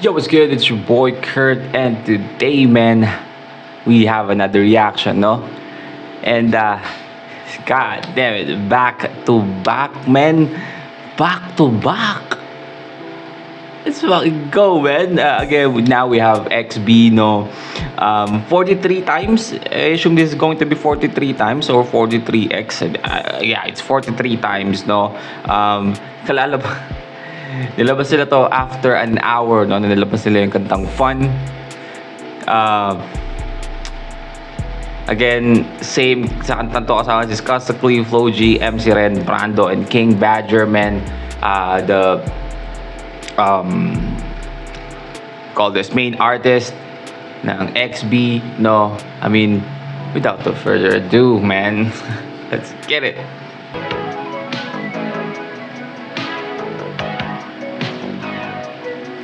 Yo, what's good? It's your boy Kurt, and today, man, we have another reaction, no? And god damn it, back to back, man, back to back. Let's fucking go, man. Again, now we have XB, no, 43 times. I assume this is going to be 43 times or 43x. Yeah, it's 43 times, no. Kalala ba? Nilabas sila to after an hour, no? Nilabas nila yung kantang Fun. Again, same sa kantang to kasama si Scott Clee, Flo G, MC Ren, Brando, and King Badger, man. Call this main artist ng XB, no? I mean, without further ado, man, let's get it.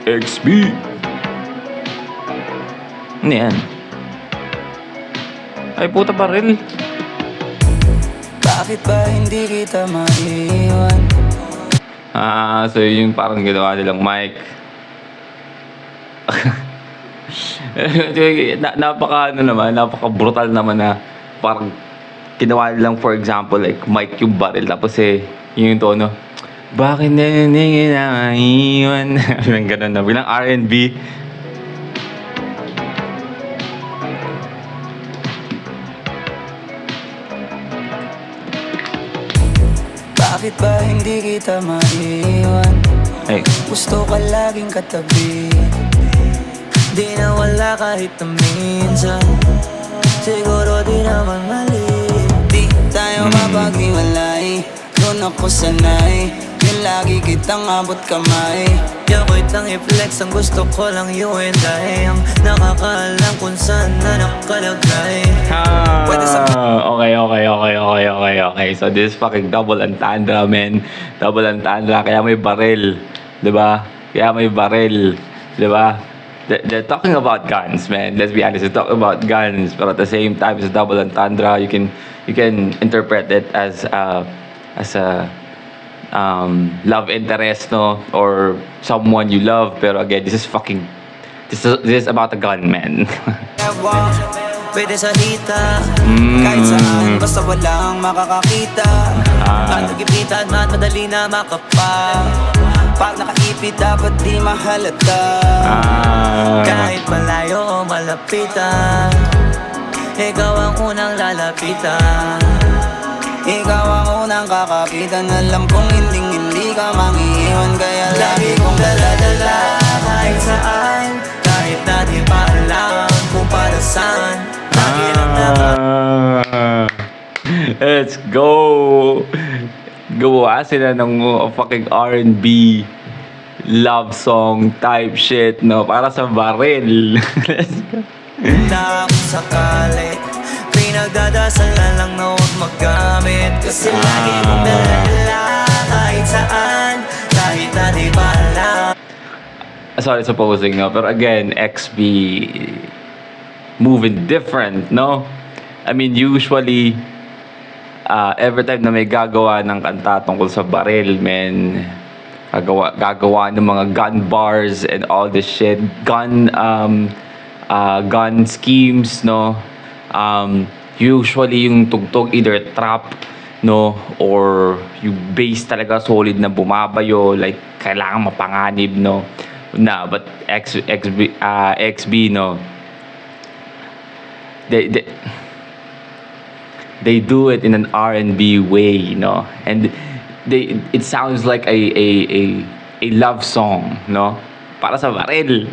XB. Ano yan? Ay, puta baril. Bakit ba hindi kita maiwan? So yung parang ginawa nilang mic. Napaka brutal naman na parang ginawa nilang, for example, like mic yung baril, tapos yung tono, bakit hindi kita maiwan? Ganun na, bilang R&B. Bakit ba hindi kita maiwan? Hey. Gusto ka laging katabi, di na wala kahit na minsan. Siguro di naman mali, di tayo mapaghiwalay. Doon ako sanay, yung lagi kitang abot kamay. Yako'y tang i-flex, ang gusto ko lang you and I. Ang nakakaalam kung saan na nakalagay. Okay. So this is fucking double entendre, man. Double entendre, kaya may baril, 'di ba? Kaya may baril, 'di ba? They're talking about guns, man. Let's be honest, they're talking about guns, but at the same time, it's a double entendre. You can interpret it as a love interest, no, or someone you love. Pero again, this is about a gun, man. Pwede sa hita, kahit saan, basta walang makakakita. Matagipitad, madali na makapa. Pag nakaipit, dapat di mahalata. Kahit malayo o malapitan, ikaw ang unang lalapitan. Ikaw ang unang kakapitan. Alam kong hindi ka mangiiwan, kaya lagi kong dala-dala. Kahit saan, kahit na di pa alam kung para saan. Let's go. Gawa sila ng fucking R&B love song type shit, no, para sa baril. Let's go. Na kung sakali, pinagdadasal na lang na huwag magamit. Kasi lagi mong dala-dala, kahit saan, kahit na di ba alam. Sorry, supposing, no, pero again, XB moving different, no? I mean, usually every time na may gagawa ng kanta tungkol sa baril, man, gagawa ng mga gun bars and all this shit, gun schemes, no? Usually yung tugtog either trap, no, or yung bass talaga solid na bumabayo, like kailangan mapanganib, no? But XB, no, they do it in an R&B way, no, and it sounds like a love song, no, para sa baril.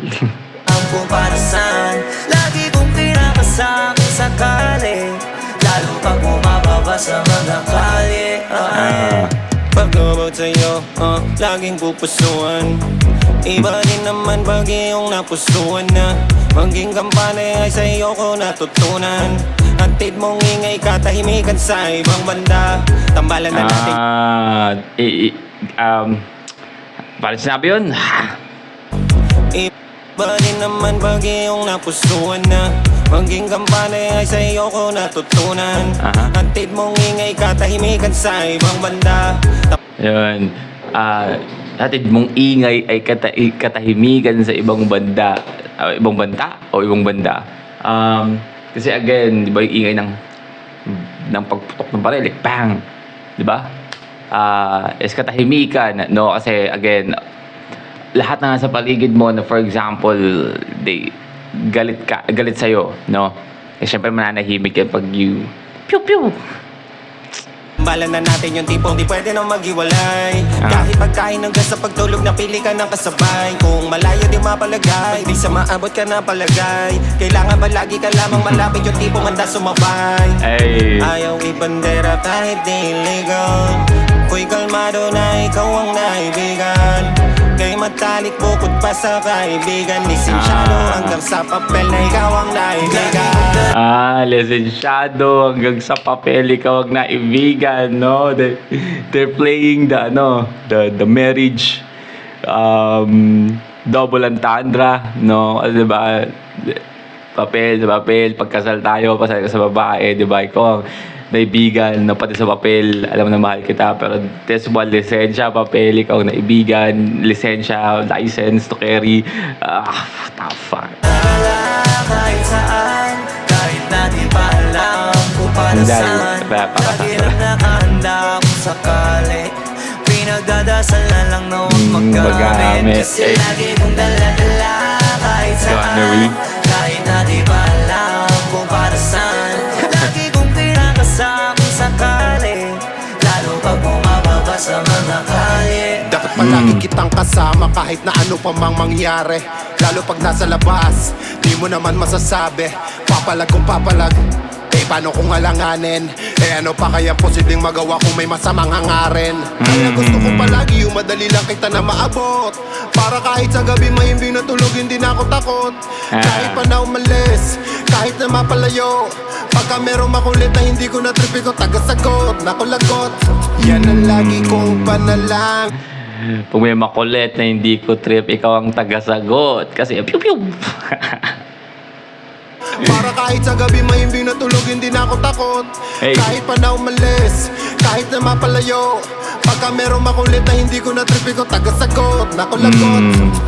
Kung para saan, lagi kong kinakasakit sakali, lalo pag bumababa sa mga kalye. Pag-about sa'yo, laging pupusuan. Iba din naman pag iyong napusuan na. Maging kampane ay sa'yo ko natutunan. Hatid mong ingay, katahimikan sa ibang banda. Tambalan na natin. Paano sinabi yun? Iba din naman pag iyong napusuan na. Maging kampane ay sa'yo ko natutunan. Hatid mong ingay, katahimikan sa ibang banda. Yun. hatid mong ingay ay katahimikan sa ibang banda. Ibang banta o ibang banda. Kasi again, di ba yung ingay ng pagputok ng baril, like bang, di ba? Is katahimikan, no? Kasi again, lahat na sa paligid mo na for example, galit sa'yo, no? Eh syempre mananahimik yan pag you pew pew. Bala na natin yung tipong di pwede nang maghiwalay. Kahit pagkain hanggang sa pagtulog na pili ka ng kasabay. Kung malayo di mapalagay, di sa maabot ka na palagay. Kailangan ba lagi ka lamang malapit yung tipong handa sumabay. Ay. Ayaw ibandera kahit di illegal. Ko'y kalmado na ikaw ang naibigan. Kay matalik bukod pa sa kaibigan. Lisensyado hanggang sa papel na ikaw ang naibigan. Lisensyado hanggang sa papel ikaw ang naibigan, no? They're playing the marriage double entendre, no? Di ba? Papel, pagkasal tayo, pasal ka sa babae, di ba? Ikaw ang naibigan, no? Pati sa papel, alam na mahal kita, pero this one, lisensya, papel, ikaw ang naibigan, lisensya, license to carry, what the fuck? Kahit saan, kahit na di pa alam kung para saan. Lagi lang nakahanda kung sakali. Pinagdadasal na lang na huwag magkamit. Kasi lagi kong dala-dala kahit saan. Kahit na di pa alam kung para saan. Lagi kong pinakasa kung sakali. Lalo pag bumababa sa mga kalye. Dapat palagi kitang kasama kahit na ano pa mang mangyari. Lalo pag nasa labas, di mo naman masasabi. Papalag kung papalag, eh paano kung alanganin? Eh ano pa kaya posibleng magawa kung may masamang hangarin? Kaya gusto ko palagi yung madali lang kita na maabot. Para kahit sa gabi mahimbing na tulog, hindi na ako takot. Kahit pa na umalis, kahit na mapalayo. Pagka merong makulit na hindi ko natripi ko, tagasagot, nakulagot. Yan ang lagi kong panalang. Kung may makulit na hindi ko trip, ikaw ang tagasagot. Kasi pew pew. Para kahit sa gabi mahimbing na tulog, hindi na ako takot. Hey. Kahit pa na umalis, kahit na mapalayo. Pagka merong makulit na hindi ko natripi ko, tagasagot, nakulagot.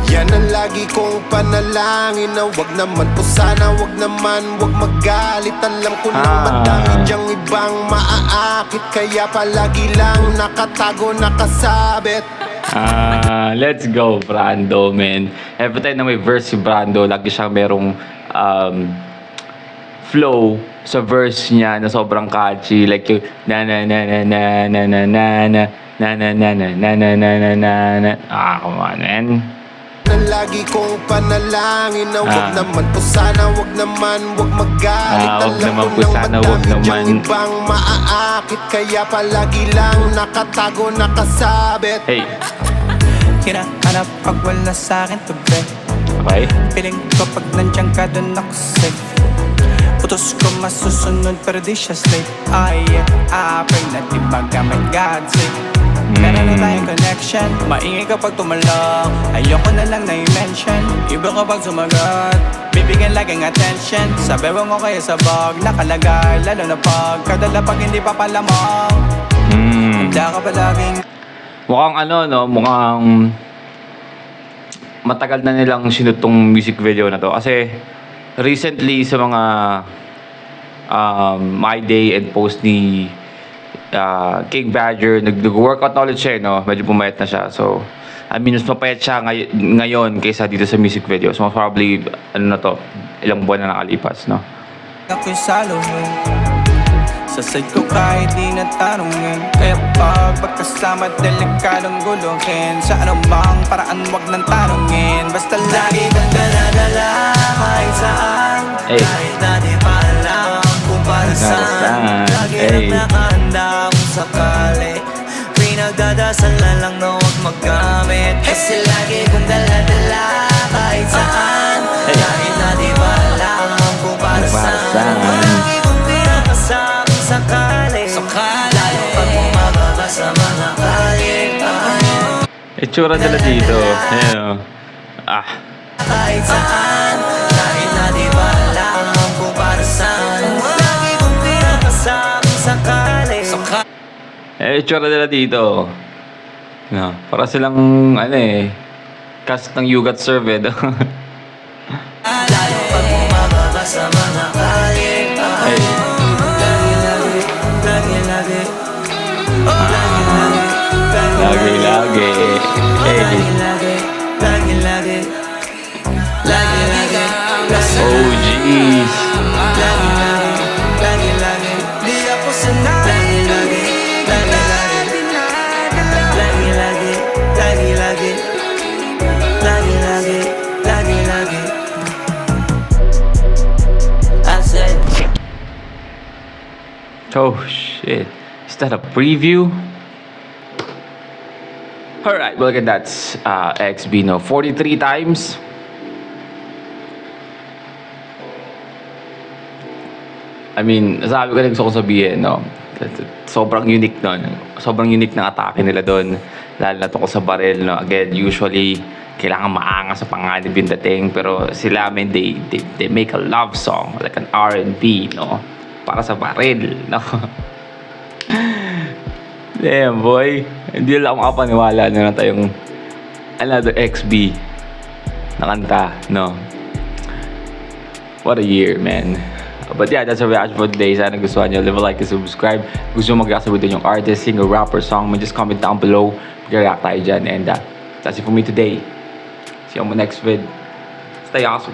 Yan ang lagi kong panalangin na wag naman po sana, wag magalit. Alam ko lang madami dyang ibang maaakit, kaya palagi lang nakatago, nakasabit. Let's go, Brando, man. Every time na may verse si Brando, lagi siyang merong flow sa verse niya na sobrang catchy. Like yung na na na na na na na na na na na na na na na na na na na. Come on, man. Lagi kong panalangin na wag naman po sana, wag magalit. Wag Alam naman ko po lang sana, wag madami naman. dyang ibang maaakit, kaya palagi lang nakatago, nakasabit. Hey, Hinahanap pag wala sa'kin tabi. okay. Piling ko pag nandiyan ka dun ako safe. Utos ko masusunod pero di siya slave. Pray na di magamit God's sake. Meron na tayong connection, maingay kapag tumalak. Ayoko na lang na i-mention, iba kapag sumagot. Bibigyan laging attention, sabi mo kaya sa bag nakalagay. Lalo na pag kadala pag hindi pa palamang. Handa ka palaging Mukhang mukhang matagal na nilang sinut tong music video na to. Kasi recently sa mga My Day and post ni King Badger, nag-workout na ulit siya, no? Medyo pumayat na siya. So, mas mapayat siya ngayon kaysa dito sa music video. So, probably, ilang buwan na nakalipas, no? ako'y saluhin. Sa side ko kahit di natanongin. Kaya pag magkasama delikadong guluhin. Sa anumang paraan wag nang tanongin. Basta lagi kang dala-dala kahit saan. Kahit na di pa alam kung para saan. Lagi lang nakahanda kung sakali. Pinagdadasal na lang na huwag maggamit. Kasi lagi kang dala-dala kahit saan. Kahit na di pa alam kung para saan. Lagi kong pinakasama sakali, lalo pag bumababa sa mga kalye. Itsura nila dito. Ayan, Kahit saan, kahit na di ba alam kung para saan. Lagi kong pinakasama sakali. itsura nila dito. No, para silang, ano eh, cast ng You Got Served, eh. Lalo pag bumababa sa mga kalye. Ay, Lagi-lagi, lagi-lagi, lagi-lagi. Hey. lagi-lagi, lagi-lagi, lagi-lagi, Oh, jeez. lagi-lagi, lagi-lagi. Di ako sanay. Lagi-lagi, lagi-lagi, lagi-lagi, lagi-lagi, lagi-lagi, lagi-lagi. I said, Oh, shit. Is that a preview? Alright, well, look at that. XB, no? 43 times. I mean, sabi ko rin gusto ko sabihin, no? Sobrang unique nun. Sobrang unique ng atake nila doon. Lalo na tungkol sa baril, no? Again, usually, kailangan maangas sa panganib yung dating. Pero sila, I mean, they make a love song. Like an R&B, no? Para sa baril, no? Damn, boy. Hindi lang ako makapaniwala na tayong another XB na kanta, no? What a year, man. But yeah, that's our reaction for today. Sana gustuhan nyo. Leave a like and subscribe. Gusto nyo mag-react sa video yung artist, singer, rapper, song, just comment down below. Mag-react tayo dyan. And that's it for me today. See you on my next vid. Stay awesome.